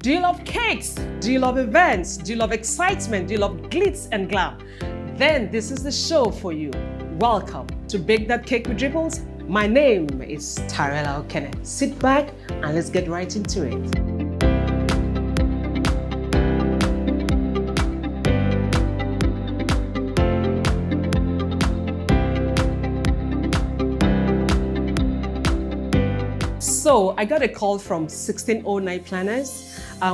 Do you love cakes? Do you love events? Do you love excitement? Do you love glitz and glam? Then this is the show for you. Welcome to Bake That Cake with Dripples. My name is Tarela Okene. Sit back and let's get right into it. So I got a call from 1609 Planners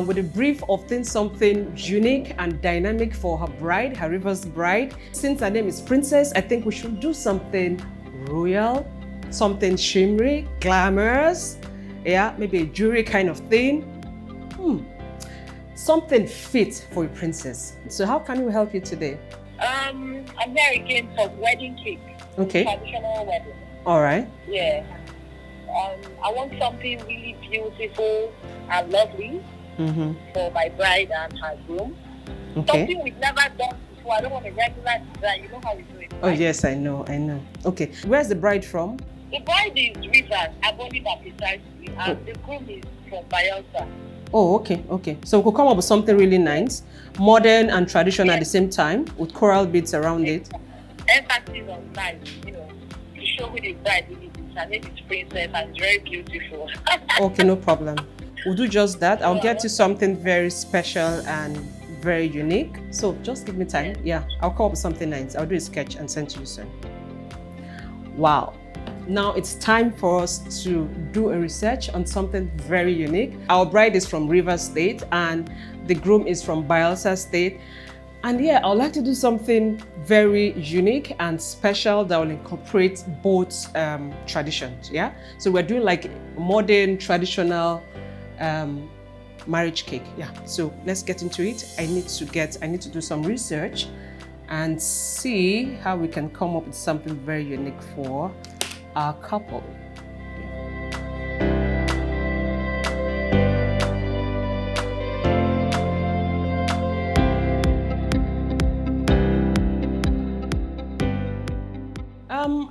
with a brief of something unique and dynamic for her bride, her Rivers bride. Since her name is Princess, I think we should do something royal, something shimmery, glamorous, yeah, maybe a jewelry kind of thing. Something fit for a princess. So how can we help you today? I'm here again for wedding cake. Okay. Traditional wedding. All right. Yeah. I want something really beautiful and lovely for my bride and her groom. Okay. Something we've never done before. I don't want a regular design. You know how we do it. Oh right? yes, I know. Okay. Where's the bride from? The bride is Rivers, Aboliba precisely, and the groom is from Bayelsa. Oh, okay. So we could come up with something really nice, modern and traditional at the same time, with coral beads around it. Emphasis on nice, to show who the bride really is. Her name is Princess and it's very beautiful. Okay, no problem. We'll do just that. I'll get you something very special and very unique. So just give me time. Yeah, I'll come up with something nice. I'll do a sketch and send to you soon. Wow. Now it's time for us to do a research on something very unique. Our bride is from Rivers State and the groom is from Bayelsa State. And yeah, I would like to do something very unique and special that will incorporate both traditions, yeah? So we're doing like modern, traditional marriage cake, yeah. So let's get into it. I need to do some research and see how we can come up with something very unique for our couple.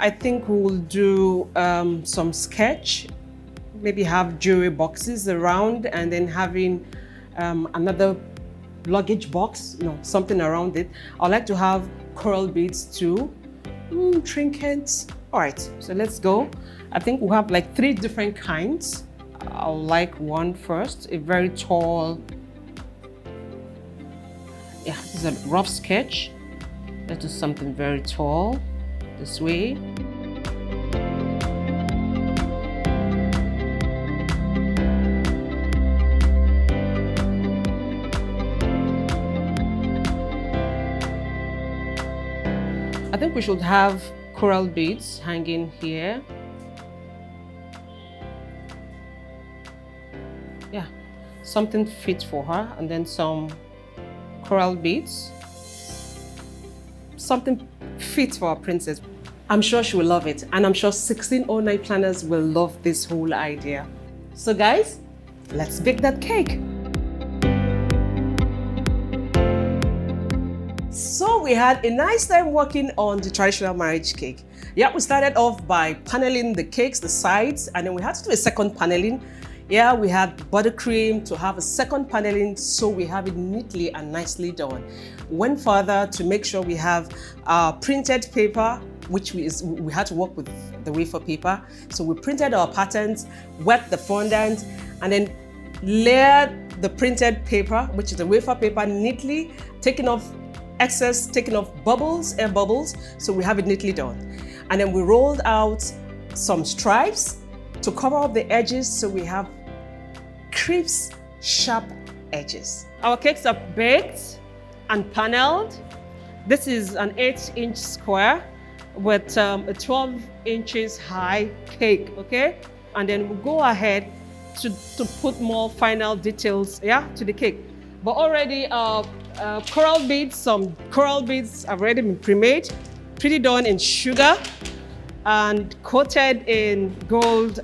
I think we'll do some sketch, maybe have jewelry boxes around and then having another luggage box, something around it. I'd like to have coral beads too, trinkets. All right, so let's go. I think we'll have like 3 different kinds. I'll like one first, a very tall, yeah, this is a rough sketch. Let's do something very tall. This way. I think we should have coral beads hanging here. Yeah, something fit for her, and then some coral beads. Something fit for our princess. I'm sure she will love it, and I'm sure 1609 Planners will love this whole idea. So guys, let's bake that cake. So we had a nice time working on the traditional marriage cake. Yeah, we started off by paneling the cakes, the sides, and then we had to do a second paneling. Yeah, we had buttercream to have a second paneling, so we have it neatly and nicely done. Went further to make sure we have printed paper, which we had to work with the wafer paper. So we printed our patterns, wet the fondant, and then layered the printed paper, which is the wafer paper, neatly, taking off excess, taking off bubbles, air bubbles, so we have it neatly done. And then we rolled out some stripes to cover up the edges, so we have crisp, sharp edges. Our cakes are baked and paneled. This is an 8-inch square with a 12 inches high cake, okay? And then we'll go ahead to put more final details, yeah, to the cake. But already coral beads, some coral beads have already been pre-made, pretty done in sugar and coated in gold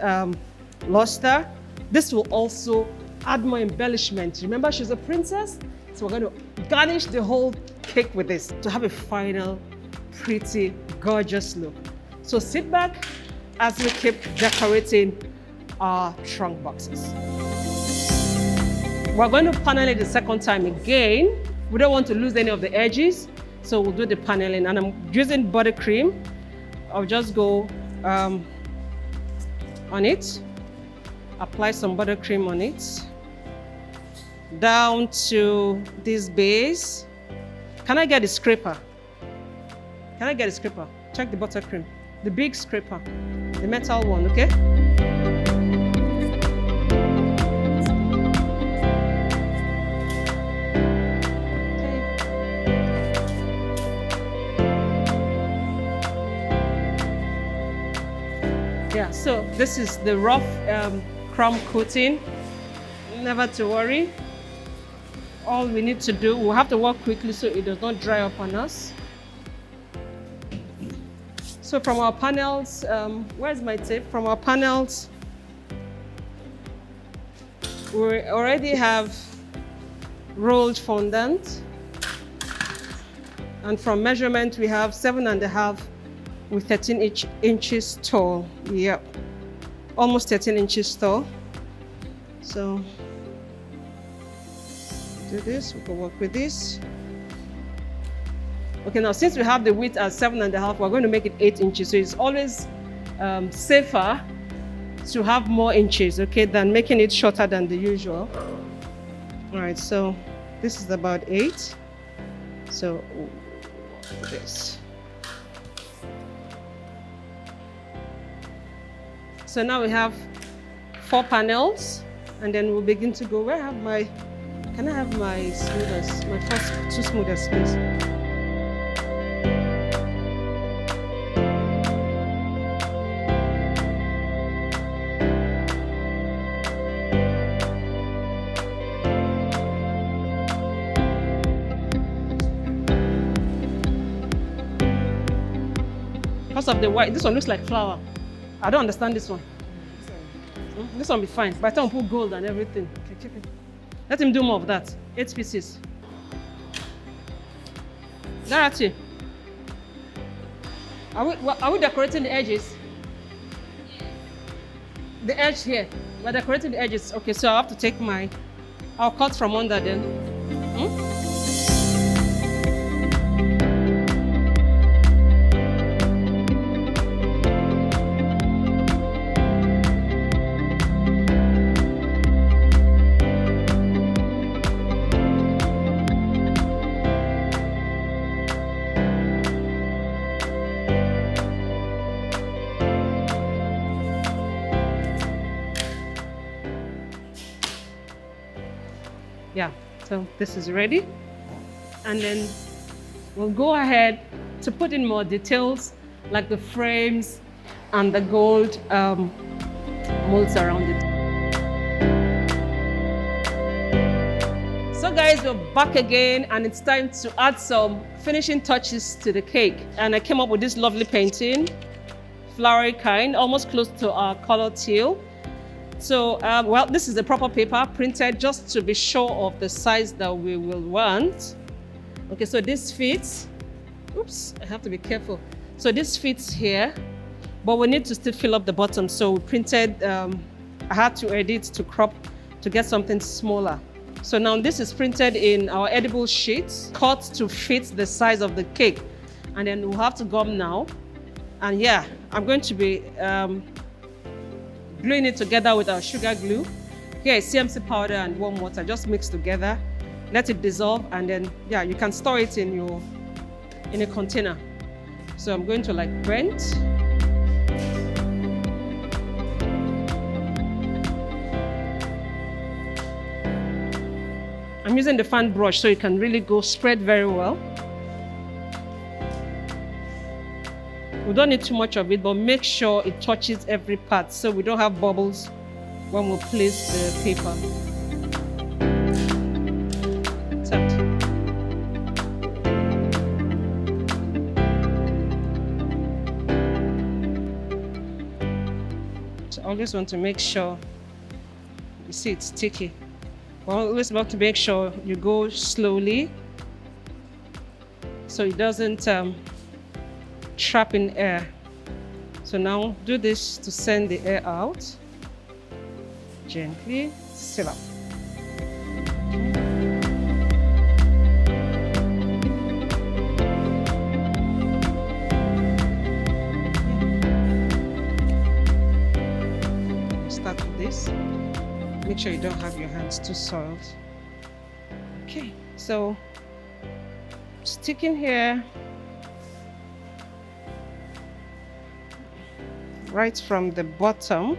luster. This will also add more embellishment. Remember, she's a princess, so we're going to garnish the whole cake with this to have a final, pretty, gorgeous look. So sit back as we keep decorating our trunk boxes. We're going to panel it the second time again. We don't want to lose any of the edges, so we'll do the paneling. And I'm using buttercream. I'll just go on it, apply some buttercream on it, down to this base. Can I get a scraper? Can I get a scraper? Check the buttercream, the big scraper, the metal one, okay? Yeah, so this is the rough crumb coating. Never to worry. All we need to do, we'll have to work quickly so it does not dry up on us. So from our panels, where's my tape? From our panels, we already have rolled fondant. And from measurement, we have 7.5 with 13 inches tall. Yep, almost 13 inches tall. So do this, we can work with this. Okay, now since we have the width at 7.5, we're going to make it 8 inches. So it's always safer to have more inches, okay, than making it shorter than the usual. All right, so this is about 8. So this. So now we have 4 panels, and then we'll begin to go. Where I have my, can I have my smoothers, my first 2 smoothers, please? Because of the white, this one looks like flour. I don't understand this one. This one will be fine. By the time we put gold and everything. Okay. Let him do more of that. 8 pieces. Dorothy, are we decorating the edges? The edge here. We're decorating the edges. Okay, so I have to take I'll cut from under then. Yeah, so this is ready. And then we'll go ahead to put in more details like the frames and the gold molds around it. So guys, we're back again and it's time to add some finishing touches to the cake. And I came up with this lovely painting, flowery kind, almost close to our color teal. So, well, this is the proper paper printed just to be sure of the size that we will want. Okay, so this fits. Oops, I have to be careful. So this fits here, but we need to still fill up the bottom. So we printed, I had to edit to crop to get something smaller. So now this is printed in our edible sheets, cut to fit the size of the cake. And then we'll have to gum now. And yeah, I'm going to be gluing it together with our sugar glue. Here is CMC powder and warm water, just mix together, let it dissolve, and then yeah, you can store it in a container. So I'm going to like blend. I'm using the fan brush so you can really go spread very well. We don't need too much of it, but make sure it touches every part so we don't have bubbles when we place the paper. Tap. So I always want to make sure, you see it's sticky. We always want to make sure you go slowly so it doesn't trap in air. So now do this to send the air out. Gently seal up. sure you don't have your hands too soiled. Okay, so sticking here right from the bottom.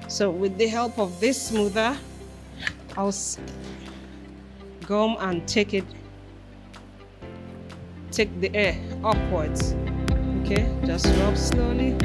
So with the help of this smoother, I'll gum and take the air upwards. Okay, just rub slowly.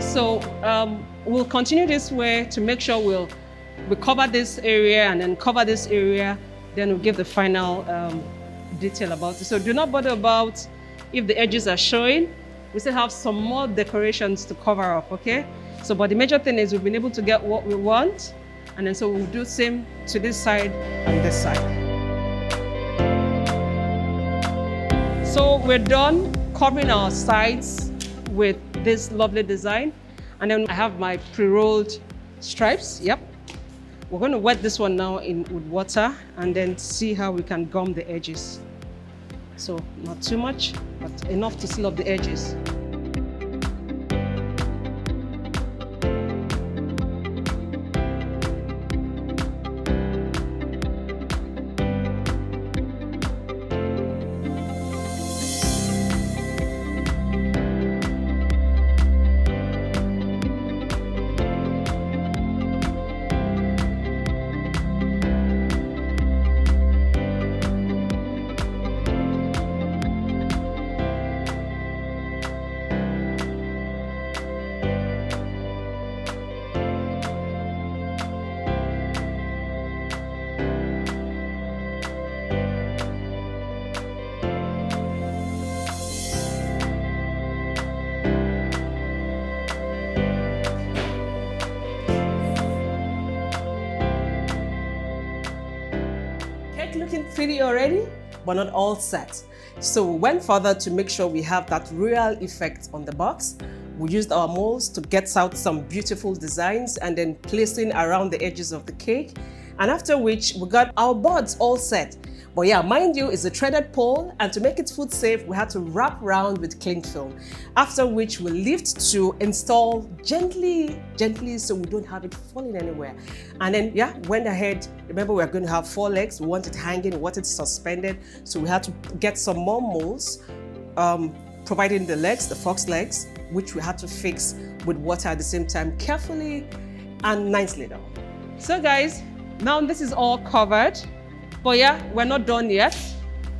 So we'll continue this way to make sure we cover this area and then cover this area, then we'll give the final detail about it. So do not bother about if the edges are showing. We still have some more decorations to cover up, okay? So, but the major thing is we've been able to get what we want, and then so we'll do same to this side and this side. So we're done covering our sides with this lovely design. And then I have my pre-rolled stripes. Yep. We're going to wet this one now with water and then see how we can gum the edges. So not too much, but enough to seal up the edges. Looking pretty already, but not all set. So we went further to make sure we have that real effect on the box. We used our molds to get out some beautiful designs and then placing around the edges of the cake. And after which we got our boards all set. But yeah, mind you, it's a threaded pole, and to make it food safe, we had to wrap around with cling film. After which we lift to install gently so we don't have it falling anywhere. And then yeah, went ahead. Remember, we're going to have 4 legs. We want it hanging, we want it suspended. So we had to get some more molds, providing the legs, the fox legs, which we had to fix with water at the same time, carefully and nicely done. So guys, now this is all covered. But yeah, we're not done yet.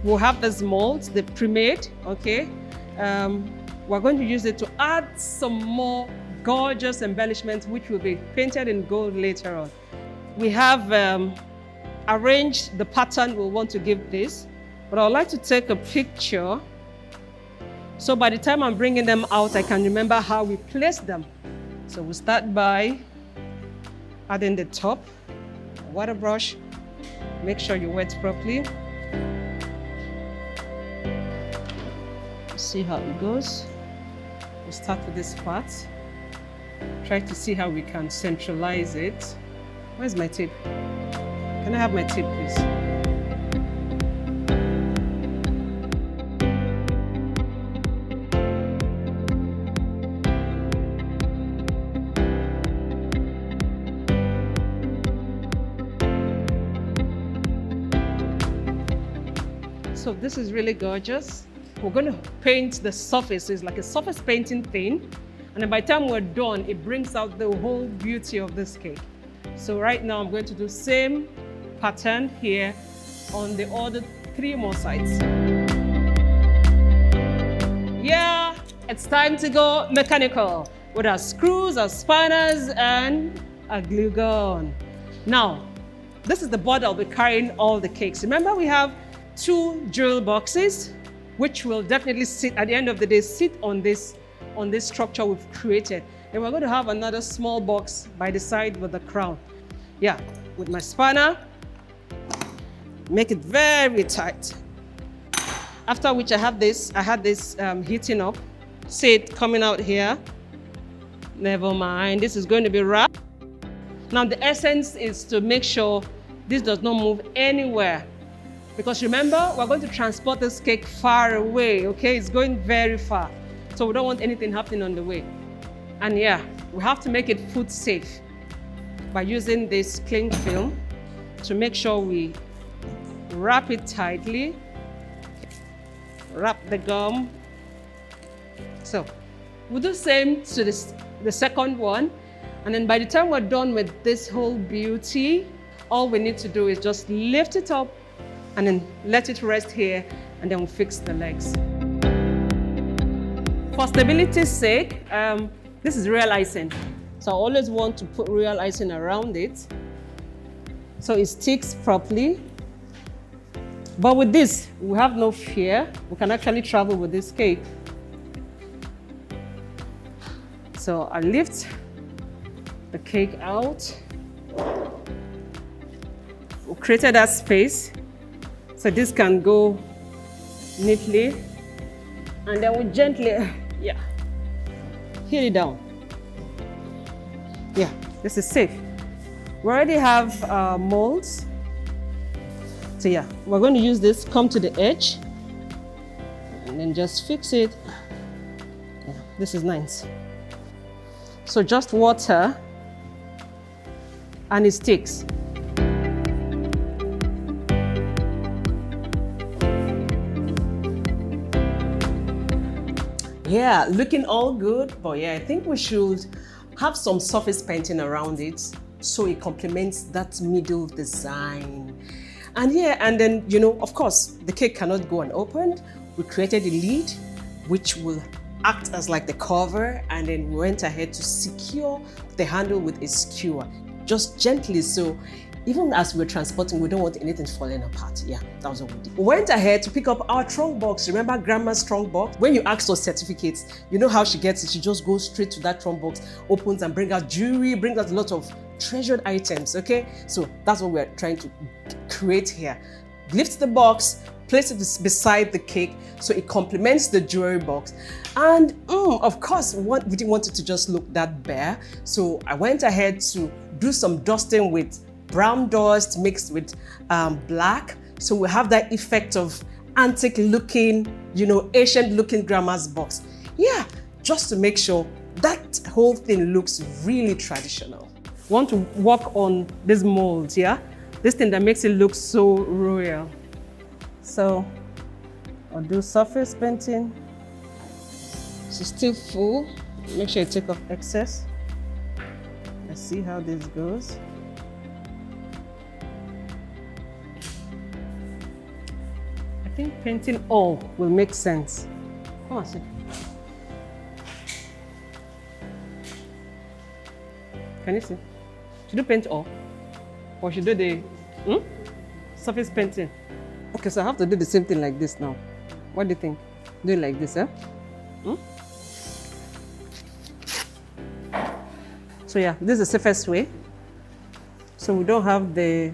We'll have this mold, the pre-made, okay? We're going to use it to add some more gorgeous embellishments, which will be painted in gold later on. We have arranged the pattern we want to give this, but I would like to take a picture. So by the time I'm bringing them out, I can remember how we placed them. So we'll start by adding the top, water brush. Make sure you wet properly. See how it goes. We'll start with this part. Try to see how we can centralize it. Where's my tape? Can I have my tape, please? So this is really gorgeous. We're going to paint the surface. It's like a surface painting thing. And then by the time we're done, it brings out the whole beauty of this cake. So right now I'm going to do same pattern here on the other 3 more sides. Yeah, it's time to go mechanical with our screws, our spanners, and a glue gun. Now, This is the board I'll be carrying all the cakes. Remember, we have 2 drill boxes, which will definitely sit, at the end of the day, sit on this structure we've created. And we're going to have another small box by the side with the crown. Yeah, with my spanner, make it very tight. After which I had this heating up. See it coming out here? Never mind, this is going to be wrapped. Now the essence is to make sure this does not move anywhere. Because remember, we're going to transport this cake far away, okay? It's going very far. So we don't want anything happening on the way. And yeah, we have to make it food safe by using this cling film to make sure we wrap it tightly. Wrap the gum. So we'll do the same to the second one. And then by the time we're done with this whole beauty, all we need to do is just lift it up and then let it rest here, and then we'll fix the legs. For stability's sake, this is real icing. So I always want to put real icing around it so it sticks properly. But with this, we have no fear. We can actually travel with this cake. So I lift the cake out. We created that space so this can go neatly. And then we gently, hit it down. Yeah, this is safe. We already have molds. So yeah, we're going to use this, come to the edge, and then just fix it. Yeah, this is nice. So just water, and it sticks. Yeah, looking all good, but yeah, I think we should have some surface painting around it so it complements that middle design. And yeah, and then, you know, of course, the cake cannot go unopened. We created a lid, which will act as like the cover, and then we went ahead to secure the handle with a skewer, just gently, so even as we're transporting, we don't want anything falling apart. Yeah, that was what we did. We went ahead to pick up our trunk box. Remember Grandma's trunk box? When you ask for certificates, you know how she gets it. She just goes straight to that trunk box, opens and brings out jewelry, brings out a lot of treasured items, okay? So that's what we're trying to create here. Lift the box, place it beside the cake so it complements the jewelry box. And of course, we didn't want it to just look that bare. So I went ahead to do some dusting with brown dust mixed with black. So we have that effect of antique looking, you know, ancient looking grandma's box. Yeah, just to make sure that whole thing looks really traditional. Want to work on this mold, yeah? This thing that makes it look so royal. So I'll do surface painting. It's still full. Make sure you take off excess. Let's see how this goes. I think painting all will make sense. Come on, see. Can you see? Should you paint all? Or should you do the surface painting? Okay, so I have to do the same thing like this now. What do you think? Do it like this, huh? So yeah, this is the safest way. So we don't have the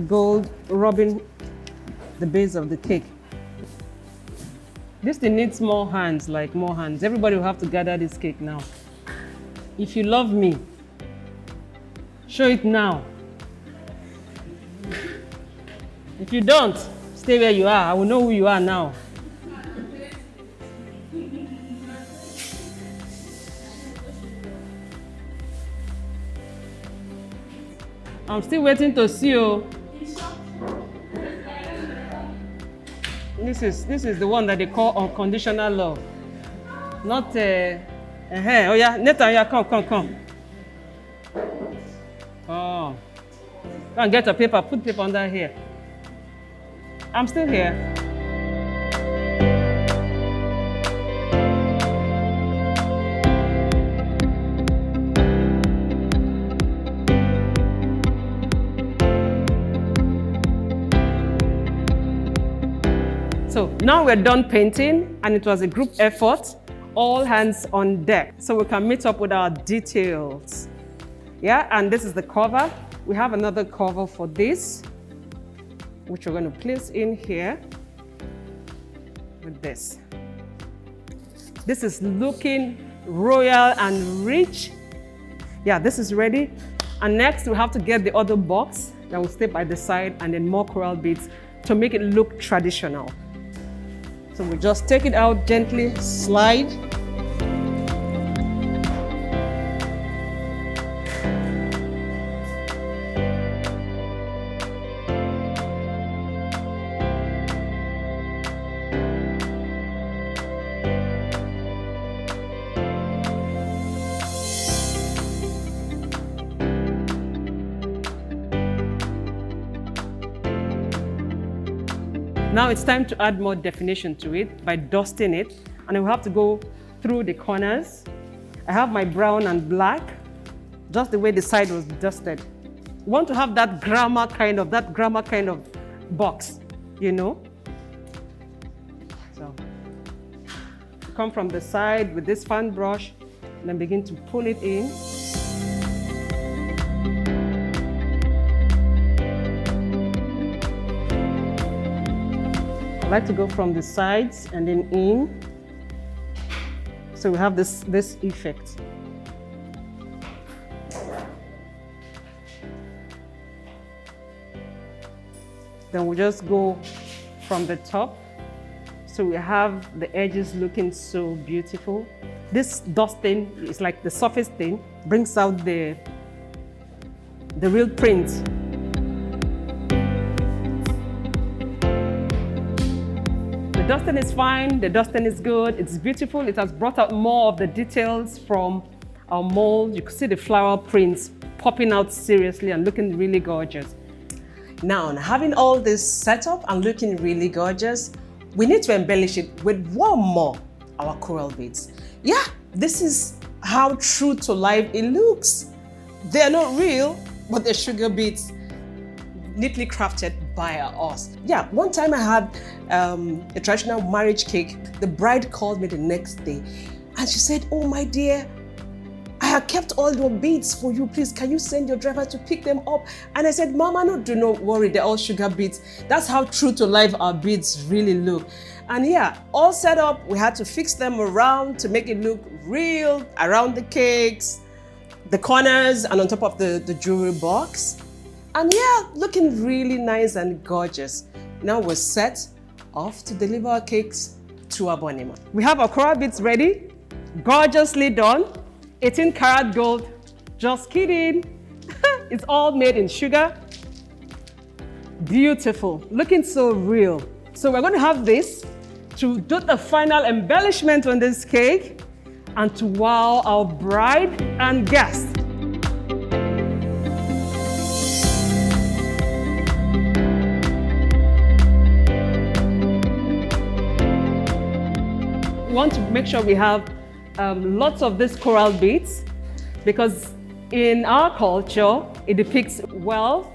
gold rubbing the base of the cake. This thing needs more hands, like more hands. Everybody will have to gather this cake now. If you love me, show it now. If you don't, stay where you are. I will know who you are now. I'm still waiting to see you. This is the one that they call unconditional love. Not oh yeah, Nathan, yeah, come. Oh. Go and get a paper, put paper under here. I'm still here. So now we're done painting, and it was a group effort, all hands on deck, so we can meet up with our details. Yeah, and this is the cover. We have another cover for this, which we're going to place in here with this. This is looking royal and rich. Yeah, this is ready. And next we have to get the other box that will stay by the side, and then more coral beads to make it look traditional. So we just take it out gently, slide. Now it's time to add more definition to it by dusting it, and I will have to go through the corners. I have my brown and black, just the way the side was dusted. We want to have that grammar kind of box, you know. So come from the side with this fan brush and then begin to pull it in. I like to go from the sides and then in. So we have this effect. Then we just go from the top. So we have the edges looking so beautiful. This dusting is like the surface thing, brings out the real print. The dusting is fine, the dusting is good, it's beautiful. It has brought out more of the details from our mold. You can see the flower prints popping out seriously and looking really gorgeous. Now, having all this set up and looking really gorgeous, we need to embellish it with one more, our coral beads. Yeah, this is how true to life it looks. They're not real, but they're sugar beads neatly crafted by us. Yeah, one time I had a traditional marriage cake. The bride called me the next day and she said, "Oh my dear, I have kept all your beads for you. Please, can you send your driver to pick them up?" And I said, "Mama, no, do not worry. They're all sugar beads." That's how true to life our beads really look. And yeah, all set up. We had to fix them around to make it look real, around the cakes, the corners, and on top of the jewelry box. And yeah, looking really nice and gorgeous. Now we're set off to deliver our cakes to our Bonima. We have our coral beads ready, gorgeously done. 18 karat gold, just kidding. It's all made in sugar. Beautiful, looking so real. So we're going to have this to do the final embellishment on this cake and to wow our bride and guests. We want to make sure we have lots of these coral beads, because in our culture, it depicts wealth,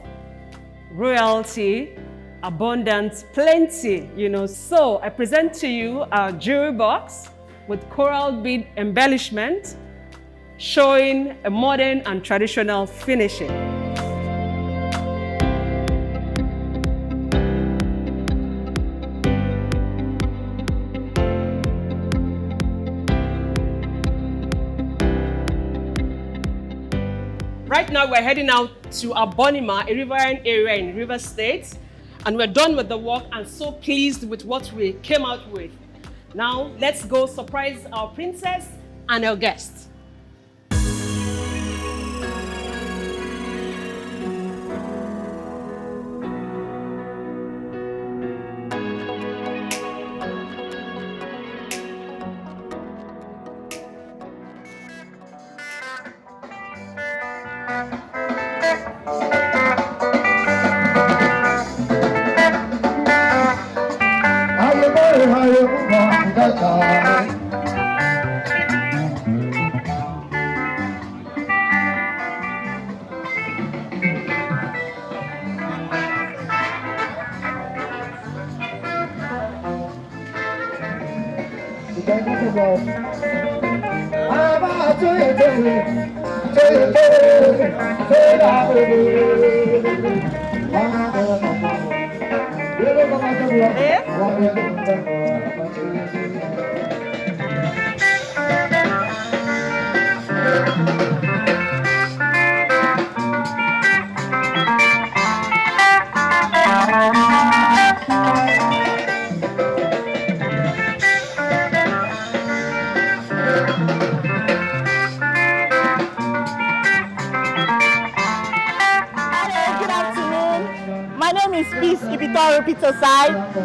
royalty, abundance, plenty, you know. So I present to you our jewelry box with coral bead embellishment, showing a modern and traditional finishing. Right now, we're heading out to Abonima, a riverine area in Rivers State, and we're done with the work and so pleased with what we came out with. Now, let's go surprise our princess and our guests.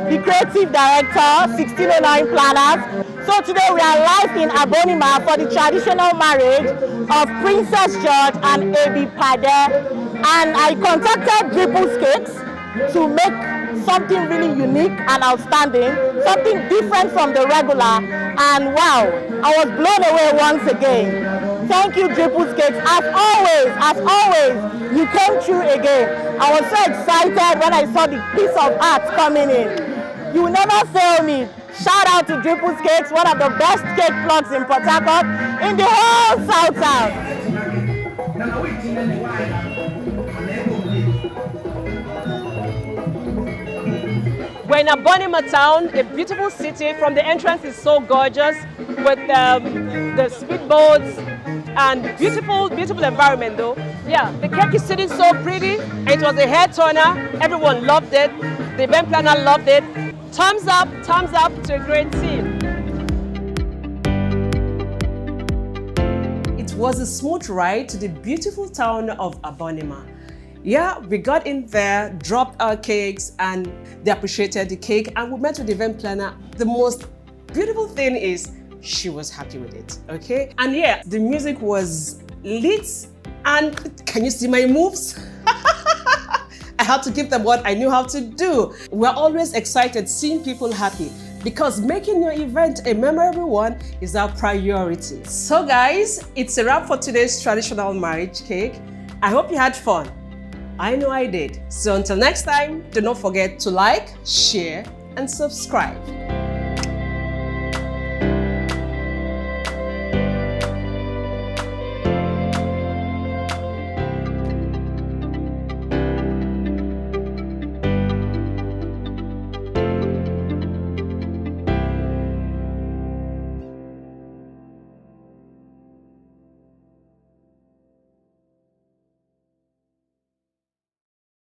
The creative director, 1609 Planners. So today we are live in Abonima for the traditional marriage of Princess George and Abi Pade. And I contacted Dripples Cakes to make something really unique and outstanding, something different from the regular. And wow, I was blown away once again. Thank you, Dripples Cakes. As always, you came through again. I was so excited when I saw the piece of art coming in. You will never fail me. Shout out to Dripples Cakes, one of the best cake plugs in Port Harcourt, in the whole South. We're in Abonima town, a beautiful city. From the entrance is so gorgeous with the speedboats and beautiful environment though. Yeah, the cake is sitting so pretty. It was a hair turner. Everyone loved it. The event planner loved it. Thumbs up to a great team. It was a smooth ride to the beautiful town of Abonima. Yeah, we got in there, dropped our cakes, and they appreciated the cake, and we met with the event planner. The most beautiful thing is she was happy with it, okay? And yeah, the music was lit, and can you see my moves? I had to give them what I knew how to do. We're always excited seeing people happy because making your event a memorable one is our priority. So guys, it's a wrap for today's traditional marriage cake. I hope you had fun. I know I did. So until next time, do not forget to like, share, and subscribe.